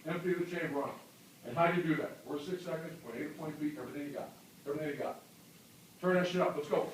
Empty the chamber on them. And how do you do that? First 6 seconds, point A to point B, everything you got. Everything you got. Turn that shit up. Let's go.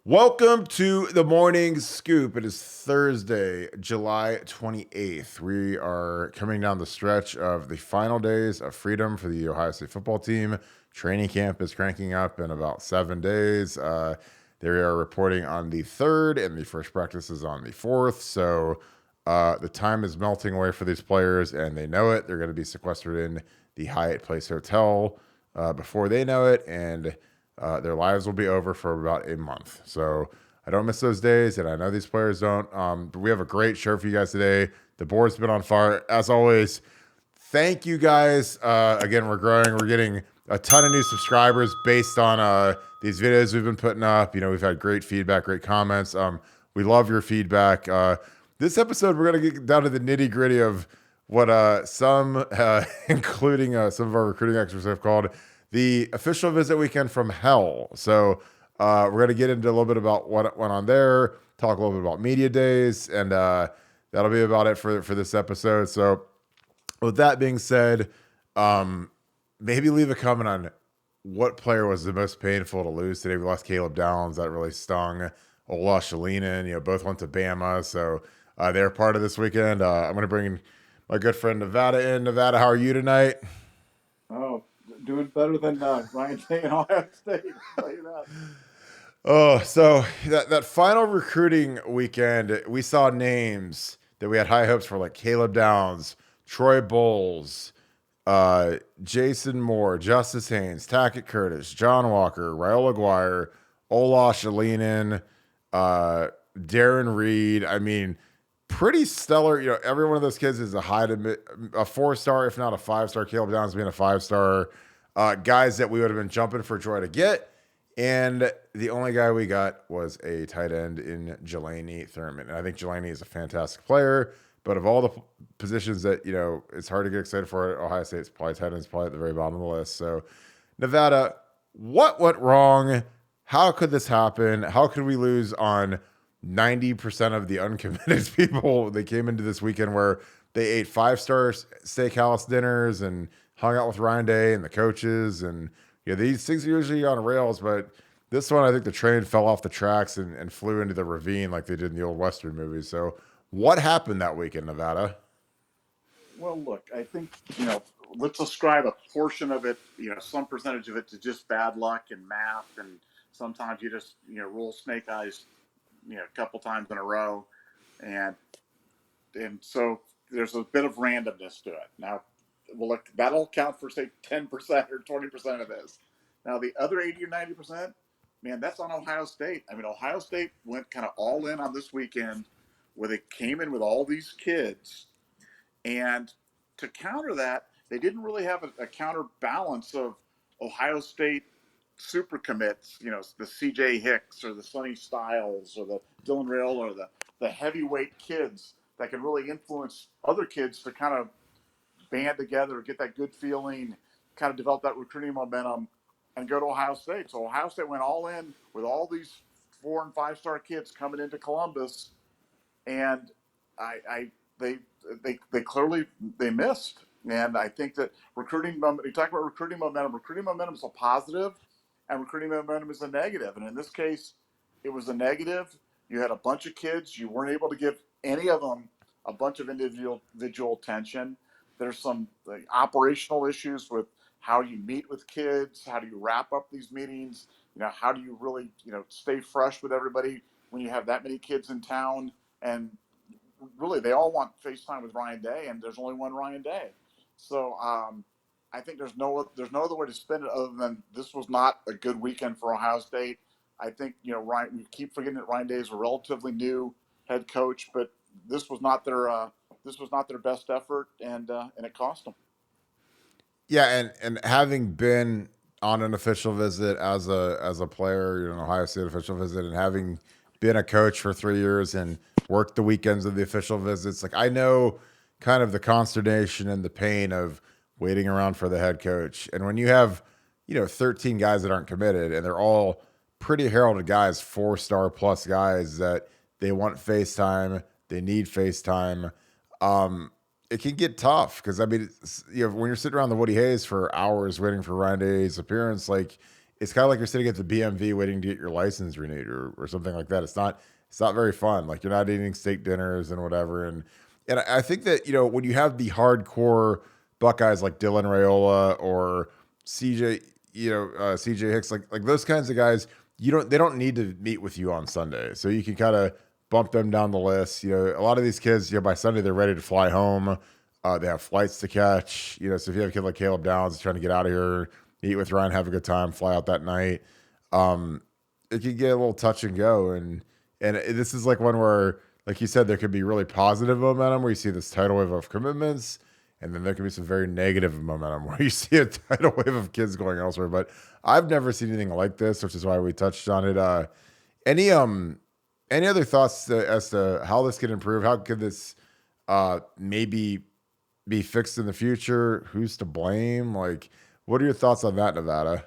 Welcome to the Morning Scoop. It is Thursday, July 28th. We are coming down the stretch of the final days of freedom for the Ohio State football team. Training camp is cranking up in about 7 days. They are reporting on the 3rd, and the first practice is on the 4th. So the time is melting away for these players, and they know it. They're going to be sequestered in the Hyatt Place Hotel before they know it, and their lives will be over for about a month. So I don't miss those days, and I know these players don't. But we have a great show for you guys today. The board's been on fire. As always, thank you guys. Again, we're growing. We're getting a ton of new subscribers based on these videos we've been putting up. You know, we've had great feedback, great comments. We love your feedback. This episode, we're going to get down to the nitty gritty of what some, including some of our recruiting experts, have called the official visit weekend from hell. So we're going to get into a little bit about what went on there, talk a little bit about media days, and that'll be about it for this episode. So with that being said, maybe leave a comment on what player was the most painful to lose today. We lost Caleb Downs. That really stung. Ola Shalinen, both went to Bama. So they're part of this weekend. I'm going to bring my good friend Nevada in. Nevada, how are you tonight? Oh, doing better than Ryan Day in Ohio State. I'll tell you that. Oh, so that final recruiting weekend, we saw names that we had high hopes for, like Caleb Downs, Troy Bowles, Jason Moore, Justice Haynes, Tackett Curtis, John Walker, Raul Aguirre, Ola Shalinen, Darren Reed. I mean, pretty stellar. Every one of those kids is a 4-star, if not a 5-star. Caleb Downs being a 5-star. Guys that we would have been jumping for joy to get. And the only guy we got was a tight end in Jelani Thurman. And I think Jelani is a fantastic player. But of all the positions that, it's hard to get excited for at Ohio State, it's probably tight ends probably at the very bottom of the list. So, Nevada, what went wrong? How could this happen? How could we lose on 90% of the uncommitted people? They came into this weekend where they ate 5-star steakhouse dinners and hung out with Ryan Day and the coaches. And these things are usually on rails, but this one, I think the train fell off the tracks and flew into the ravine like they did in the old Western movies. So what happened that weekend, Nevada? Well, look, I think, let's ascribe a portion of it, some percentage of it to just bad luck and math. And sometimes you just, roll snake eyes, a couple times in a row. And so there's a bit of randomness to it. Now, well, that'll account for, say, 10% or 20% of this. Now, the other 80 or 90%, man, that's on Ohio State. I mean, Ohio State went kind of all in on this weekend where they came in with all these kids. And to counter that, they didn't really have a counterbalance of Ohio State super commits, the CJ Hicks or the Sonny Styles or the Dylan Rail or the heavyweight kids that can really influence other kids to kind of band together, get that good feeling, kind of develop that recruiting momentum, and go to Ohio State. So Ohio State went all in with all these 4- and 5-star kids coming into Columbus, and they clearly they missed. And I think that recruiting, you talk about recruiting momentum is a positive, and recruiting momentum is a negative. And in this case, it was a negative. You had a bunch of kids. You weren't able to give any of them a bunch of individual attention. There's some operational issues with how you meet with kids. How do you wrap up these meetings? How do you really, stay fresh with everybody when you have that many kids in town? And really, they all want FaceTime with Ryan Day, and there's only one Ryan Day. So I think there's no other way to spin it other than this was not a good weekend for Ohio State. I think Ryan. We keep forgetting that Ryan Day is a relatively new head coach, but this was not their best effort, and it cost them. Yeah, and having been on an official visit as a player, an Ohio State official visit, and having been a coach for 3 years and worked the weekends of the official visits, like I know kind of the consternation and the pain of waiting around for the head coach. And when you have, 13 guys that aren't committed and they're all pretty heralded guys, 4-star plus guys that they want FaceTime, They need FaceTime. Um, it can get tough because I mean, when you're sitting around the Woody Hayes for hours waiting for Ryan Day's appearance, like it's kind of like you're sitting at the BMV waiting to get your license renewed or something like that. It's not very fun. Like you're not eating steak dinners and whatever. And I think that when you have the hardcore Buckeyes like Dylan Raiola or CJ, CJ Hicks, like those kinds of guys, they don't need to meet with you on Sunday, so you can kind of bump them down the list. A lot of these kids, by Sunday they're ready to fly home. They have flights to catch. So if you have a kid like Caleb Downs trying to get out of here, meet with Ryan, have a good time, fly out that night, um, it can get a little touch and go. And this is like one where, like you said, there could be really positive momentum where you see this tidal wave of commitments, and then there can be some very negative momentum where you see a tidal wave of kids going elsewhere. But I've never seen anything like this, which is why we touched on it. Any any other thoughts as to how this could improve? How could this maybe be fixed in the future? Who's to blame? Like, what are your thoughts on that, Nevada?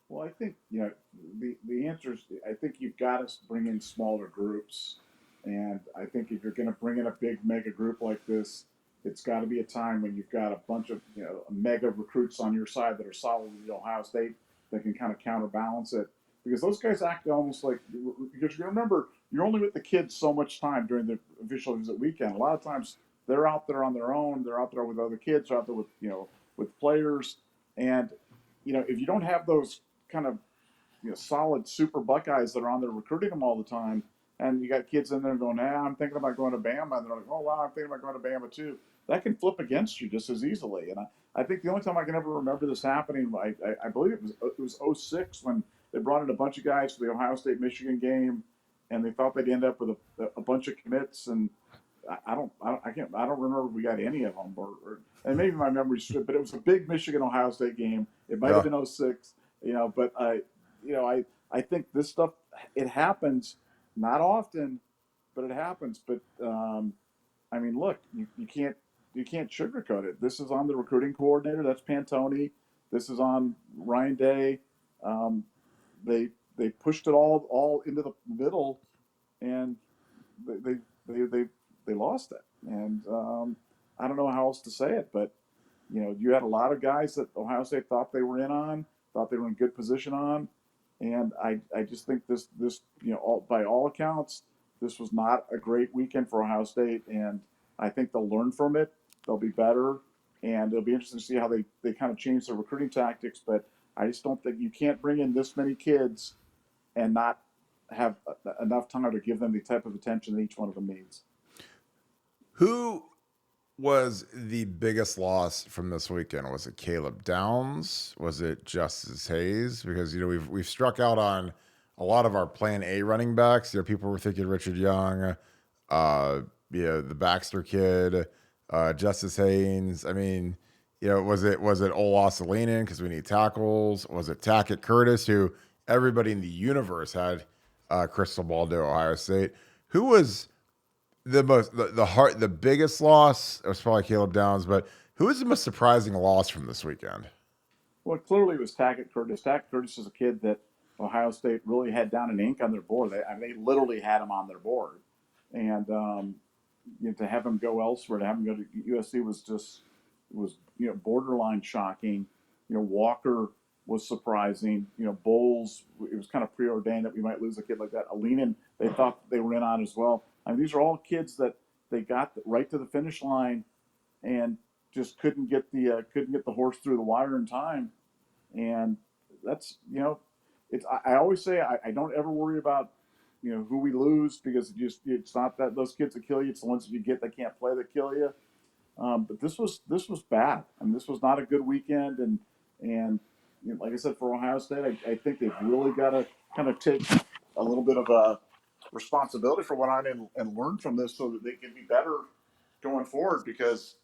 Well, I think the answer is I think you've got to bring in smaller groups, and I think if you're going to bring in a big mega group like this, it's got to be a time when you've got a bunch of mega recruits on your side that are solid with Ohio State that can kind of counterbalance it, because those guys act almost like, because you remember you're only with the kids so much time during the official visit weekend. A lot of times they're out there on their own. They're out there with other kids. They're out there with with players, and if you don't have those kind of solid super Buckeyes that are on there recruiting them all the time, and you got kids in there going, I'm thinking about going to Bama, and they're like, oh wow, I'm thinking about going to Bama too. That can flip against you just as easily. And I think the only time I can ever remember this happening, I believe it was '06 when they brought in a bunch of guys for the Ohio State Michigan game, and they thought they'd end up with a bunch of commits, and I don't remember if we got any of them, and maybe my memory's good, but it was a big Michigan Ohio State game. It might have Yeah. been '06, but I think this stuff, it happens, not often, but it happens. But I mean, look, you can't sugarcoat it. This is on the recruiting coordinator. That's Pantone. This is on Ryan Day. Um, they they pushed it all into the middle, and they they they, they lost it. And I don't know how else to say it, but you had a lot of guys that Ohio State thought they were in on, thought they were in good position on, and I just think this by all accounts, this was not a great weekend for Ohio State, and I think they'll learn from it. They'll be better, and it'll be interesting to see how they kind of change their recruiting tactics. But I just don't think you can't bring in this many kids and not have enough time to give them the type of attention that each one of them needs. Who was the biggest loss from this weekend? Was it Caleb Downs? Was it Justice Hayes? Because we've struck out on a lot of our Plan A running backs. People were thinking Richard Young, the Baxter kid, Justice Haynes. I mean, was it Olas Alinen because we need tackles? Was it Tackett Curtis, who everybody in the universe had crystal ball to Ohio State? Who was the biggest loss? It was probably Caleb Downs, but who was the most surprising loss from this weekend? Well, clearly it was Tackett Curtis. Tackett Curtis is a kid that Ohio State really had down in ink on their board. They literally had him on their board, and to have him go elsewhere, to have him go to USC was borderline shocking. Walker was surprising. Bowles, it was kind of preordained that we might lose a kid like that. Alinen, they thought they were in on as well. I mean, these are all kids that they got right to the finish line and just couldn't get the horse through the wire in time. And that's it's I always say I don't ever worry about who we lose, because it's not that those kids that kill you, it's the ones that you get that can't play that kill you. But this was bad. I mean, this was not a good weekend, and like I said, for Ohio State, I think they've really got to kind of take a little bit of a responsibility for what I did and learn from this so that they can be better going forward, because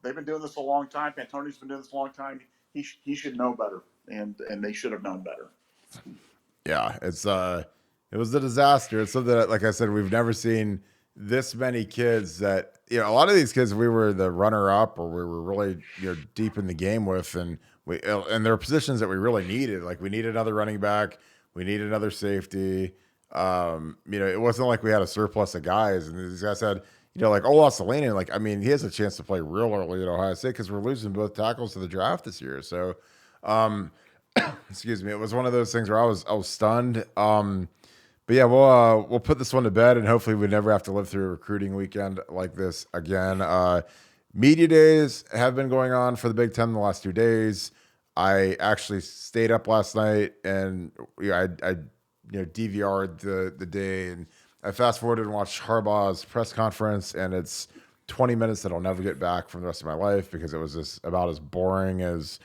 they've been doing this a long time. Pantone's been doing this a long time. He should know better, and they should have known better. Yeah, it was a disaster. It's something that, like I said, we've never seen this many kids that a lot of these kids we were the runner up or we were really deep in the game with, and there are positions that we really needed. Like we need another running back, we need another safety. It wasn't like we had a surplus of guys, and these guys had, like Olasalena, like, I mean, he has a chance to play real early at Ohio State because we're losing both tackles to the draft this year. So, um, excuse me, it was one of those things where I was stunned. But yeah, we'll put this one to bed, and hopefully we never have to live through a recruiting weekend like this again. Media days have been going on for the Big Ten the last 2 days. I actually stayed up last night, and I DVR'd the day, and I fast forwarded and watched Harbaugh's press conference, and it's 20 minutes that I'll never get back from the rest of my life because it was just about as boring as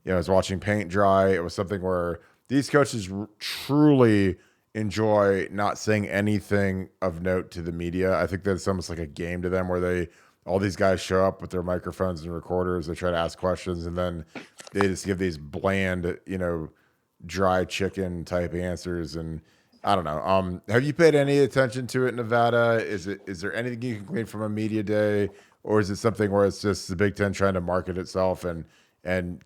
as watching paint dry. It was something where these coaches truly enjoy not saying anything of note to the media. I think that it's almost like a game to them where all these guys show up with their microphones and recorders. They try to ask questions, and then they just give these bland, dry chicken type answers. And I don't know. Have you paid any attention to it in Nevada? Is there anything you can glean from a media day, or is it something where it's just the Big Ten trying to market itself and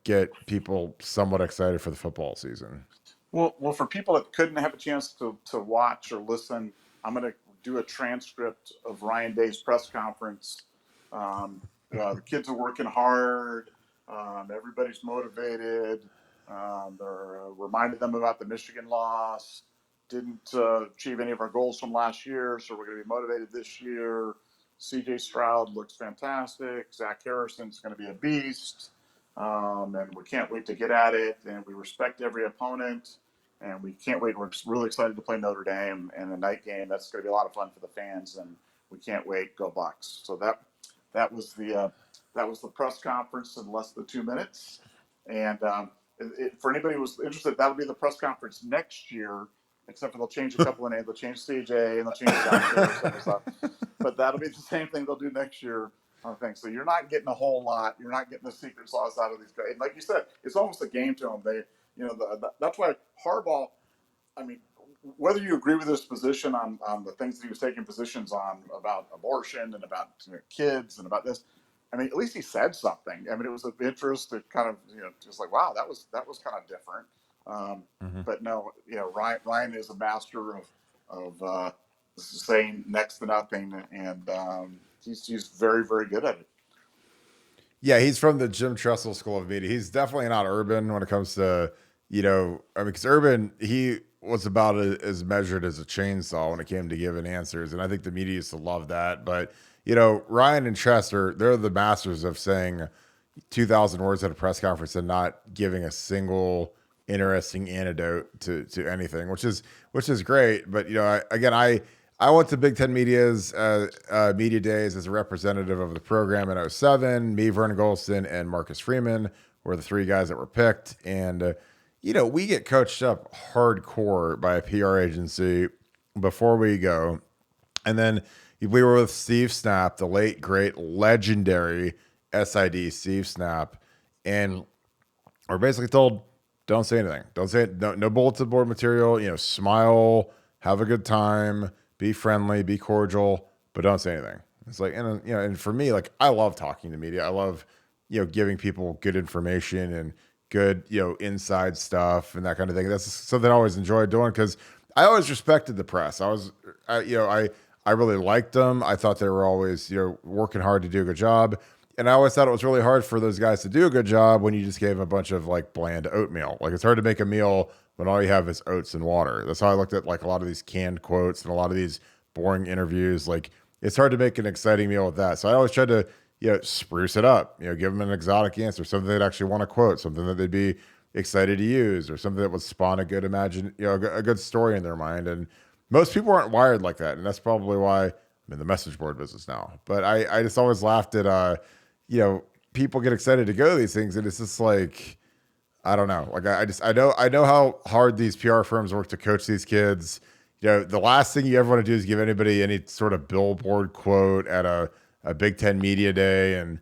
get people somewhat excited for the football season? Well, for people that couldn't have a chance to watch or listen, I'm going to do a transcript of Ryan Day's press conference. The kids are working hard. Everybody's motivated. They're reminded them about the Michigan loss. Didn't achieve any of our goals from last year, so we're going to be motivated this year. CJ Stroud looks fantastic. Zach Harrison's going to be a beast. And we can't wait to get at it. And we respect every opponent. And we can't wait. We're really excited to play Notre Dame and the night game. That's going to be a lot of fun for the fans. And we can't wait. Go Bucks! So that was the press conference in less than 2 minutes. And for anybody who was interested, that'll be the press conference next year. Except for they'll change a couple of names. They'll change CJ and they'll change Zach Harrison and stuff. But that'll be the same thing they'll do next year. So you're not getting a whole lot. You're not getting the secret sauce out of these guys. And like you said, it's almost a game to them. That's why Harbaugh. I mean, whether you agree with his position on the things that he was taking positions on about abortion and about kids and about this, I mean, at least he said something. I mean, it was of interest. It kind of just like, wow, that was kind of different. But no, Ryan is a master of saying next to nothing, and he's very, very good at it. Yeah, he's from the Jim Tressel School of Media. He's definitely not Urban when it comes to, because Urban, he was about as measured as a chainsaw when it came to giving answers. And I think the media used to love that. But, Ryan and Chester, they're the masters of saying 2,000 words at a press conference and not giving a single interesting anecdote to anything, which is great. But, I went to Big Ten Media's media days as a representative of the program in '07. Me, Vernon Golston, and Marcus Freeman were the three guys that were picked. And, we get coached up hardcore by a PR agency before we go. And then we were with Steve Snap, the late, great, legendary SID Steve Snap. And we're basically told, don't say anything. Don't say it. No bulletin board material. Smile, have a good time. Be friendly, be cordial, but don't say anything. It's like, and for me, like, I love talking to media. I love, giving people good information and good, inside stuff and that kind of thing. That's something I always enjoyed doing because I always respected the press. I really liked them. I thought they were always, working hard to do a good job. And I always thought it was really hard for those guys to do a good job when you just gave them a bunch of like bland oatmeal. Like, it's hard to make a meal when all you have is oats and water. That's how I looked at like a lot of these canned quotes and a lot of these boring interviews. Like, it's hard to make an exciting meal with that. So I always tried to, spruce it up, give them an exotic answer, something they'd actually want to quote, something that they'd be excited to use, or something that would spawn a good a good story in their mind. And most people aren't wired like that. And that's probably why I'm in the message board business now. But I just always laughed at, people get excited to go to these things. And it's just like, I don't know. Like, I know how hard these PR firms work to coach these kids. The last thing you ever want to do is give anybody any sort of billboard quote at a Big Ten media day. And,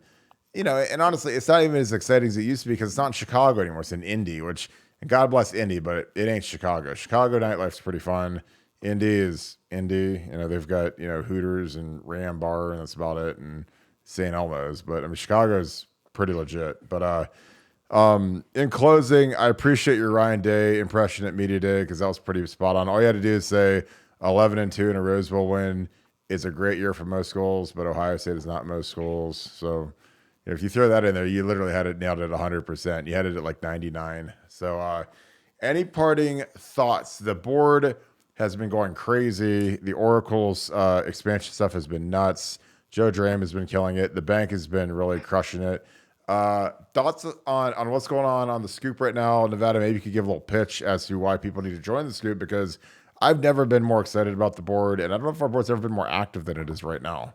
and honestly, it's not even as exciting as it used to be because it's not in Chicago anymore. It's in Indy, and God bless Indy, but it ain't Chicago. Chicago nightlife's pretty fun. Indy is Indy. They've got, Hooters and Ram Bar, and that's about it. And St. Elmo's. But I mean, Chicago's pretty legit. But, in closing, I appreciate your Ryan Day impression at Media Day because that was pretty spot on. All you had to do is say, 11-2 in a Rose Bowl win is a great year for most schools, but Ohio State is not most schools. So if you throw that in there, you literally had it nailed at 100%. You had it at like 99. So, any parting thoughts? The board has been going crazy. The Oracle's expansion stuff has been nuts. Joe Dram has been killing it. The bank has been really crushing it. Thoughts on what's going on the scoop right now, Nevada? Maybe you could give a little pitch as to why people need to join the scoop, because I've never been more excited about the board, and I don't know if our board's ever been more active than it is right now.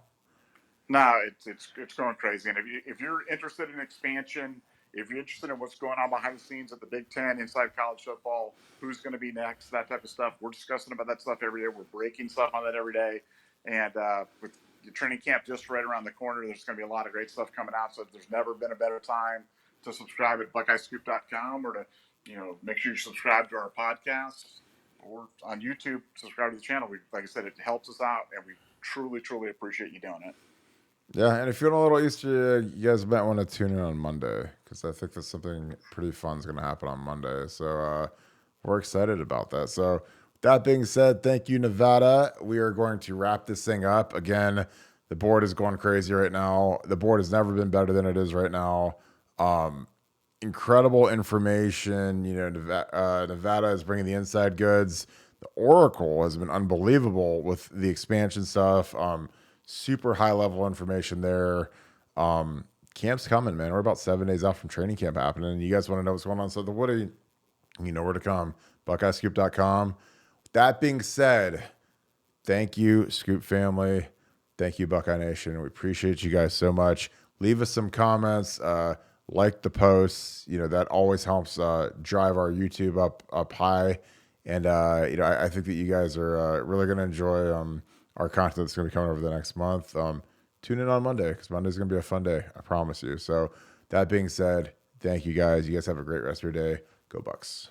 No, it's going crazy. And if you're interested in expansion, if you're interested in what's going on behind the scenes at the Big Ten, inside college football, who's going to be next, that type of stuff, we're discussing about that stuff every day. We're breaking stuff on that every day. And with the training camp just right around the corner, there's going to be a lot of great stuff coming out. So there's never been a better time to subscribe at BuckeyeScoop.com, or to make sure you subscribe to our podcasts, or on YouTube, subscribe to the channel. Like I said, it helps us out, and we truly, truly appreciate you doing it. Yeah, and if you want a little Easter egg, you guys might want to tune in on Monday, because I think that something pretty fun is going to happen on Monday. So we're excited about that. So that being said, thank you, Nevada. We are going to wrap this thing up. Again, the board is going crazy right now. The board has never been better than it is right now. Incredible information. Nevada is bringing the inside goods. The Oracle has been unbelievable with the expansion stuff. Super high level information there. Camp's coming, man. We're about 7 days out from training camp happening. You guys want to know what's going on? So the Woody, you know where to come. BuckeyeScoop.com. That being said, thank you, Scoop family. Thank you, Buckeye Nation. We appreciate you guys so much. Leave us some comments. Like the posts. That always helps drive our YouTube up high. And I think that you guys are really going to enjoy our content that's going to be coming over the next month. Tune in on Monday, because Monday's going to be a fun day. I promise you. So that being said, thank you guys. You guys have a great rest of your day. Go Bucks.